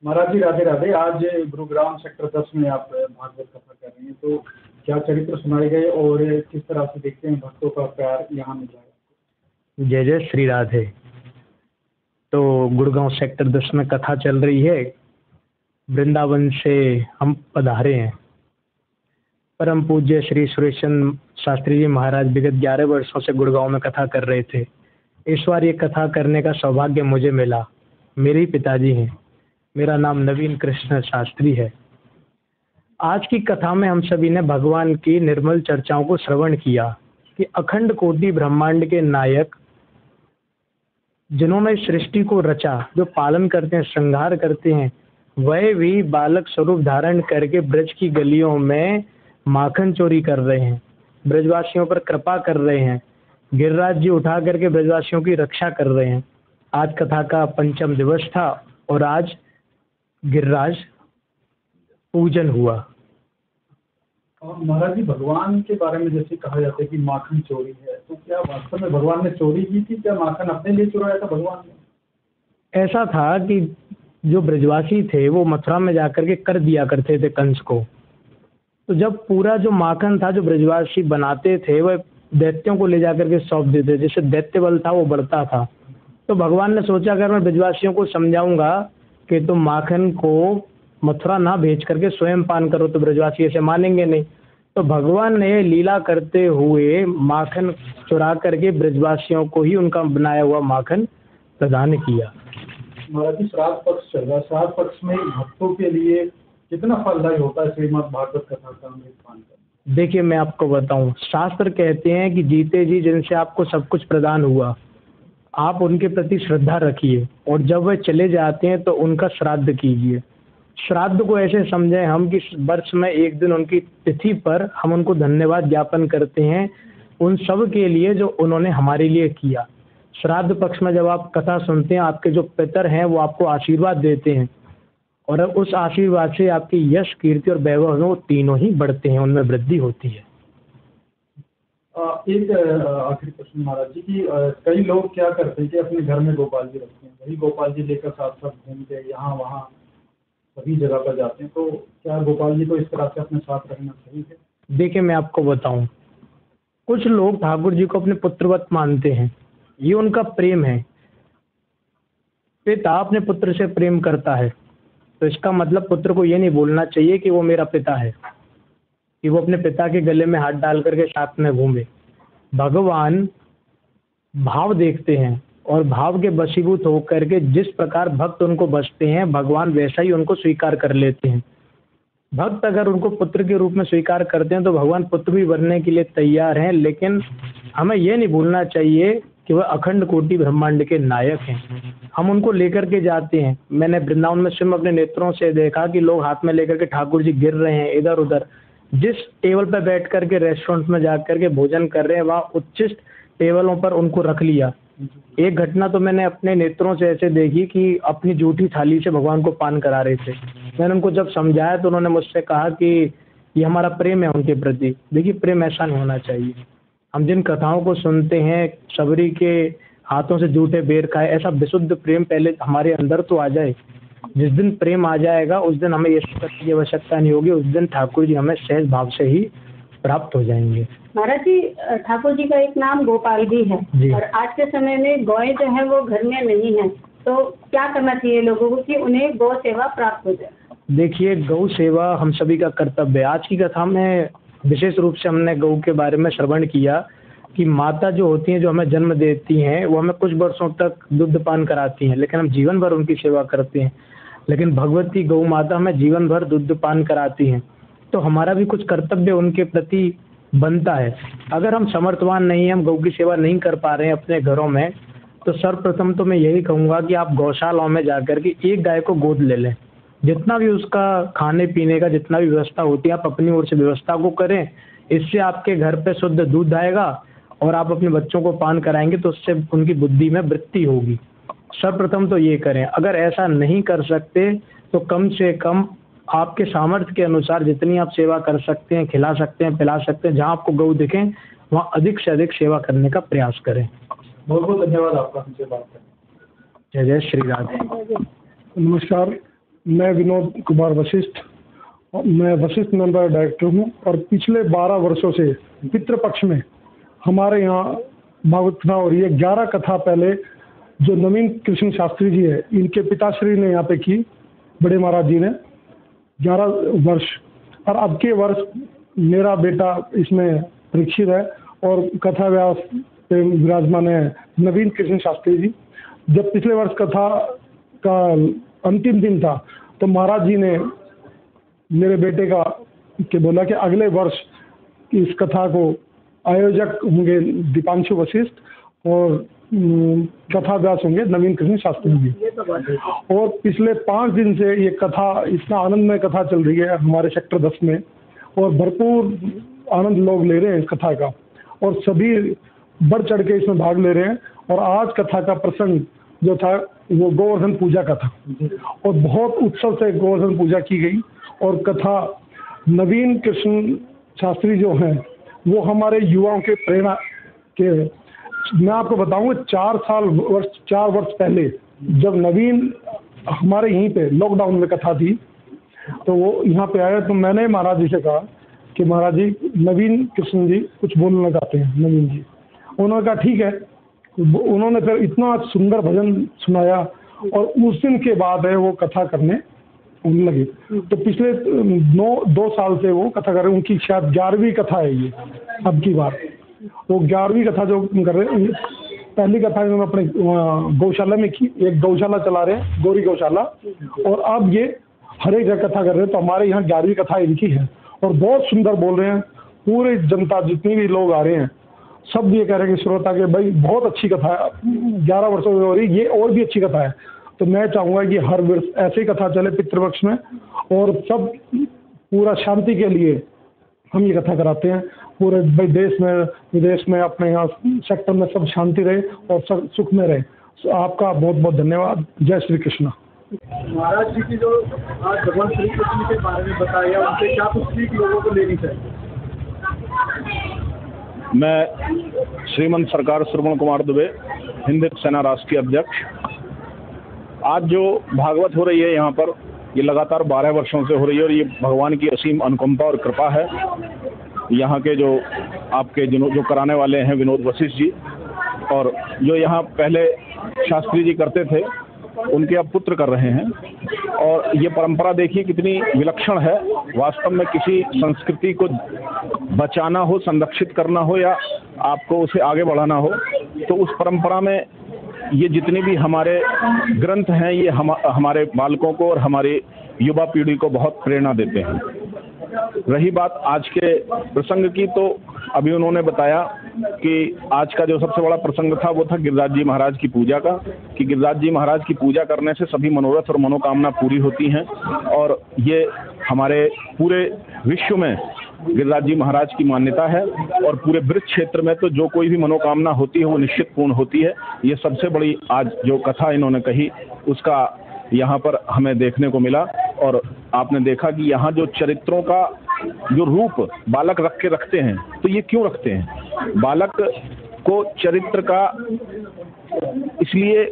महाराज जी राधे राधे। आज गुरुग्राम सेक्टर 10 में आप भागवत कथा कर रहे हैं, तो क्या चरित्र सुनाए गए और किस तरह से देखते हैं भक्तों का प्यार यहाँ मिल जाएगा? जय जय श्री राधे। तो गुड़गांव सेक्टर 10 में कथा चल रही है। वृंदावन से हम पधारे हैं। परम पूज्य श्री सुरेशन शास्त्री जी महाराज विगत 11 वर्षों से गुड़गांव में कथा कर रहे थे। इस बार ये कथा करने का सौभाग्य मुझे मिला। मेरे ही पिताजी हैं। मेरा नाम नवीन कृष्ण शास्त्री है। आज की कथा में हम सभी ने भगवान की निर्मल चर्चाओं को श्रवण किया कि अखंड कोटि ब्रह्मांड के नायक जिन्होंने सृष्टि को रचा, जो पालन करते हैं, श्रृंगार करते हैं, वह भी बालक स्वरूप धारण करके ब्रज की गलियों में माखन चोरी कर रहे हैं, ब्रजवासियों पर कृपा कर रहे हैं। गिरिराज जी उठा करके ब्रजवासियों की रक्षा कर रहे हैं। आज कथा का पंचम दिवस था और आज गिरिराज पूजन हुआ। महाराज जी, भगवान के बारे में जैसे कहा जाता है कि माखन चोरी है, तो क्या वास्तव में भगवान ने चोरी की थी? क्या माखन अपने लिए चुराया था भगवान ने? ऐसा था कि जो ब्रजवासी थे वो मथुरा में जाकर के कर दिया करते थे कंस को। तो जब पूरा जो माखन था जो ब्रजवासी बनाते थे वह दैत्यों को ले जाकर के सौंप देते, जिससे दैत्य बल था वो बढ़ता था। तो भगवान ने सोचा अगर मैं ब्रजवासियों को समझाऊंगा कि तुम माखन को मथुरा ना भेज करके स्वयं पान करो तो ब्रजवासी ऐसे मानेंगे नहीं। तो भगवान ने लीला करते हुए माखन चुरा करके ब्रजवासियों को ही उनका बनाया हुआ माखन प्रदान किया। महाराज जी, श्राद्ध पक्ष चल रहा है। श्राद्ध पक्ष में भक्तों के लिए कितना फलदायी होता है श्रीमद् भागवत कथा का अमृत पान करना? देखिए, मैं आपको बताऊं, शास्त्र कहते हैं कि जीते जी जिनसे आपको सब कुछ प्रदान हुआ, आप उनके प्रति श्रद्धा रखिए और जब वह चले जाते हैं तो उनका श्राद्ध कीजिए। श्राद्ध को ऐसे समझें हम कि वर्ष में एक दिन उनकी तिथि पर हम उनको धन्यवाद ज्ञापन करते हैं उन सब के लिए जो उन्होंने हमारे लिए किया। श्राद्ध पक्ष में जब आप कथा सुनते हैं, आपके जो पितर हैं वो आपको आशीर्वाद देते हैं और उस आशीर्वाद से आपकी यश, कीर्ति और वैभव वो तीनों ही बढ़ते हैं, उनमें वृद्धि होती है। एक आखिरी प्रश्न महाराज जी की कई लोग क्या करते हैं कि अपने घर में गोपाल जी रखते हैं, वही गोपाल जी लेकर साथ साथ घूमते यहाँ वहाँ सभी जगह पर जाते हैं, तो क्या गोपाल जी को इस तरह से अपने साथ रखना सही है? देखिए, मैं आपको बताऊं, कुछ लोग ठाकुर जी को अपने पुत्रवत मानते हैं। ये उनका प्रेम है। पिता अपने पुत्र से प्रेम करता है तो इसका मतलब पुत्र को ये नहीं बोलना चाहिए कि वो मेरा पिता है, कि वो अपने पिता के गले में हाथ डाल करके साथ में घूमे। भगवान भाव देखते हैं और भाव के वशीभूत होकर के जिस प्रकार भक्त उनको बसते हैं, भगवान वैसा ही उनको स्वीकार कर लेते हैं। भक्त अगर उनको पुत्र के रूप में स्वीकार करते हैं तो भगवान पुत्र भी बनने के लिए तैयार हैं, लेकिन हमें ये नहीं भूलना चाहिए कि वह अखंड कोटि ब्रह्मांड के नायक हैं। हम उनको लेकर के जाते हैं। मैंने वृंदावन में स्वयं अपने नेत्रों से देखा कि लोग हाथ में लेकर के ठाकुर जी गिर रहे हैं इधर उधर। जिस टेबल पर बैठ करके रेस्टोरेंट में जा करके भोजन कर रहे हैं, वहाँ उच्चिष्ट टेबलों पर उनको रख लिया। एक घटना तो मैंने अपने नेत्रों से ऐसे देखी कि अपनी जूठी थाली से भगवान को पान करा रहे थे। मैंने उनको जब समझाया तो उन्होंने मुझसे कहा कि ये हमारा प्रेम है उनके प्रति। देखिए, प्रेम ऐसा नहीं होना चाहिए। हम जिन कथाओं को सुनते हैं, सबरी के हाथों से जूठे बेर खाए, ऐसा विशुद्ध प्रेम पहले हमारे अंदर तो आ जाए। जिस दिन प्रेम आ जाएगा उस दिन हमें ये करने की आवश्यकता नहीं होगी। उस दिन ठाकुर जी हमें सहज भाव से ही प्राप्त हो जाएंगे। महाराज जी, ठाकुर जी का एक नाम गोपाल भी है और आज के समय में गौएं जो है वो घर में नहीं है, तो क्या करना चाहिए लोगों को कि उन्हें गौ सेवा प्राप्त हो जाए? देखिए, गौ सेवा हम सभी का कर्तव्य है। आज की कथा में विशेष रूप से हमने गौ के बारे में श्रवण किया कि माता जो होती हैं, जो हमें जन्म देती हैं, वो हमें कुछ वर्षों तक दूध पान कराती हैं, लेकिन हम जीवन भर उनकी सेवा करते हैं। लेकिन भगवती गौ माता हमें जीवन भर दूध पान कराती हैं, तो हमारा भी कुछ कर्तव्य उनके प्रति बनता है। अगर हम समर्थवान नहीं हैं, हम गौ की सेवा नहीं कर पा रहे हैं अपने घरों में, तो सर्वप्रथम तो मैं यही कहूँगा कि आप गौशालाओं में जाकर के एक गाय को गोद ले लें। जितना भी उसका खाने पीने का जितना भी व्यवस्था होती है, आप अपनी ओर से व्यवस्था को करें। इससे आपके घर पे शुद्ध दूध आएगा और आप अपने बच्चों को पान कराएंगे तो उससे उनकी बुद्धि में वृद्धि होगी। सर्वप्रथम तो ये करें। अगर ऐसा नहीं कर सकते तो कम से कम आपके सामर्थ्य के अनुसार जितनी आप सेवा कर सकते हैं, खिला सकते हैं, पिला सकते हैं, जहाँ आपको गौ दिखें वहाँ अधिक से अधिक सेवा करने का प्रयास करें। बहुत बहुत धन्यवाद आपका हमसे बात करने। जय जय श्री राधे। नमस्कार, मैं विनोद कुमार वशिष्ठ, मैं वशिष्ठ मेंबर डायरेक्टर हूँ और पिछले 12 वर्षों से पितृपक्ष में हमारे यहाँ भागवत कथा हो रही है। 11 कथा पहले जो नवीन कृष्ण शास्त्री जी है, इनके पिताश्री ने यहाँ पे की, बड़े महाराज जी ने 11 वर्ष, और अब के वर्ष मेरा बेटा इसमें परीक्षित है और कथा व्यास पे विराजमान है नवीन कृष्ण शास्त्री जी। जब पिछले वर्ष कथा का अंतिम दिन था तो महाराज जी ने मेरे बेटे का के बोला कि अगले वर्ष इस कथा को आयोजक होंगे दीपांशु वशिष्ठ और कथा व्यास होंगे नवीन कृष्ण शास्त्री जी। और पिछले 5 दिन से ये कथा इतना आनंदमय कथा चल रही है हमारे सेक्टर 10 में, और भरपूर आनंद लोग ले रहे हैं इस कथा का, और सभी बढ़ चढ़ के इसमें भाग ले रहे हैं। और आज कथा का प्रसंग जो था वो गोवर्धन पूजा का था, और बहुत उत्सव से गोवर्धन पूजा की गई। और कथा नवीन कृष्ण शास्त्री जो हैं वो हमारे युवाओं के प्रेरणा के, मैं आपको बताऊं 4 वर्ष पहले जब नवीन हमारे यहीं पे लॉकडाउन में कथा थी तो वो यहाँ पे आया, तो मैंने महाराज जी से कहा कि महाराज जी नवीन कृष्ण जी कुछ बोलना चाहते हैं। नवीन जी, उन्होंने कहा ठीक है। उन्होंने फिर इतना सुंदर भजन सुनाया और उस दिन के बाद है वो कथा करने लगे। तो पिछले 2 साल से वो कथा कर रहे हैं। उनकी शायद 11वीं कथा है ये, अब की बार वो 11वीं कथा जो कर रहे हैं। पहली कथा इन्होंने अपने गौशाला में की, एक गौशाला चला रहे हैं गौरी गौशाला, और अब ये हर एक जगह कथा कर रहे हैं। तो हमारे यहाँ 11वीं कथा इनकी है और बहुत सुंदर बोल रहे हैं। पूरे जनता जितनी भी लोग आ रहे हैं सब ये कह रहे हैं कि श्रोता के भाई बहुत अच्छी कथा है, 11 वर्षों में हो रही, ये और भी अच्छी कथा है। तो मैं चाहूँगा कि हर वर्ष ऐसे ही कथा चले पितृपक्ष में, और सब पूरा शांति के लिए हम ये कथा कराते हैं। पूरे भाई देश में विदेश में अपने यहाँ सेक्टर में सब शांति रहे और सब सुख में रहे। तो आपका बहुत बहुत धन्यवाद। जय श्री कृष्ण। महाराज जी की जो आज भगवान श्री कृष्ण के बारे में बताया, उनसे क्या कुछ सीख लोगों को लेनी चाहिए? मैं श्रीमंत सरकार श्रवण कुमार दुबे, हिंद सेना राष्ट्रीय अध्यक्ष। आज जो भागवत हो रही है यहाँ पर, ये लगातार 12 वर्षों से हो रही है और ये भगवान की असीम अनुकंपा और कृपा है। यहाँ के जो आपके जो कराने वाले हैं विनोद वशिष्ठ जी, और जो यहाँ पहले शास्त्री जी करते थे उनके अब पुत्र कर रहे हैं। और ये परंपरा देखिए कितनी विलक्षण है। वास्तव में किसी संस्कृति को बचाना हो, संरक्षित करना हो या आपको उसे आगे बढ़ाना हो, तो उस परंपरा में ये जितने भी हमारे ग्रंथ हैं ये हमारे बालकों को और हमारी युवा पीढ़ी को बहुत प्रेरणा देते हैं। रही बात आज के प्रसंग की, तो अभी उन्होंने बताया कि आज का जो सबसे बड़ा प्रसंग था वो था गिरिराज जी महाराज की पूजा का, कि गिरिराज जी महाराज की पूजा करने से सभी मनोरथ और मनोकामना पूरी होती हैं। और ये हमारे पूरे विश्व में गिरिराज जी महाराज की मान्यता है, और पूरे वृत्त क्षेत्र में तो जो कोई भी मनोकामना होती है वो निश्चित पूर्ण होती है। ये सबसे बड़ी आज जो कथा इन्होंने कही उसका यहाँ पर हमें देखने को मिला। और आपने देखा कि यहाँ जो चरित्रों का जो रूप बालक रख के रखते हैं, तो ये क्यों रखते हैं? बालक को चरित्र का इसलिए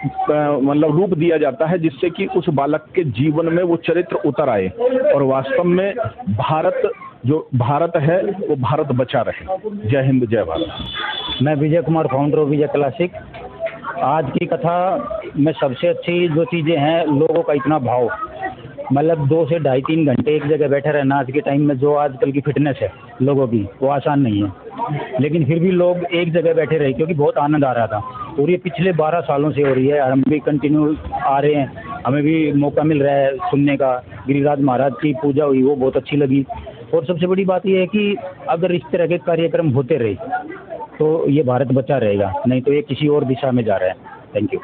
मतलब रूप दिया जाता है जिससे कि उस बालक के जीवन में वो चरित्र उतर आए और वास्तव में भारत है वो भारत बचा रहे। जय हिंद, जय भारत। मैं Vijay Kumar, founder of Vijay Classic. आज की कथा में सबसे अच्छी जो चीज़ें हैं, लोगों का इतना भाव, मतलब 2 से 2.5-3 घंटे एक जगह बैठे रहना आज के टाइम में जो आजकल की फिटनेस है लोगों की, वो आसान नहीं है। लेकिन फिर भी लोग एक जगह बैठे रहे क्योंकि बहुत आनंद आ रहा था। और ये पिछले 12 सालों से हो रही है, हम भी कंटिन्यू आ रहे हैं, हमें भी मौका मिल रहा है सुनने का। गिरिराज महाराज की पूजा हुई, वो बहुत अच्छी लगी। और सबसे बड़ी बात यह है कि अगर इस तरह के कार्यक्रम होते रहे तो ये भारत बचा रहेगा, नहीं तो ये किसी और दिशा में जा रहा है। Thank you.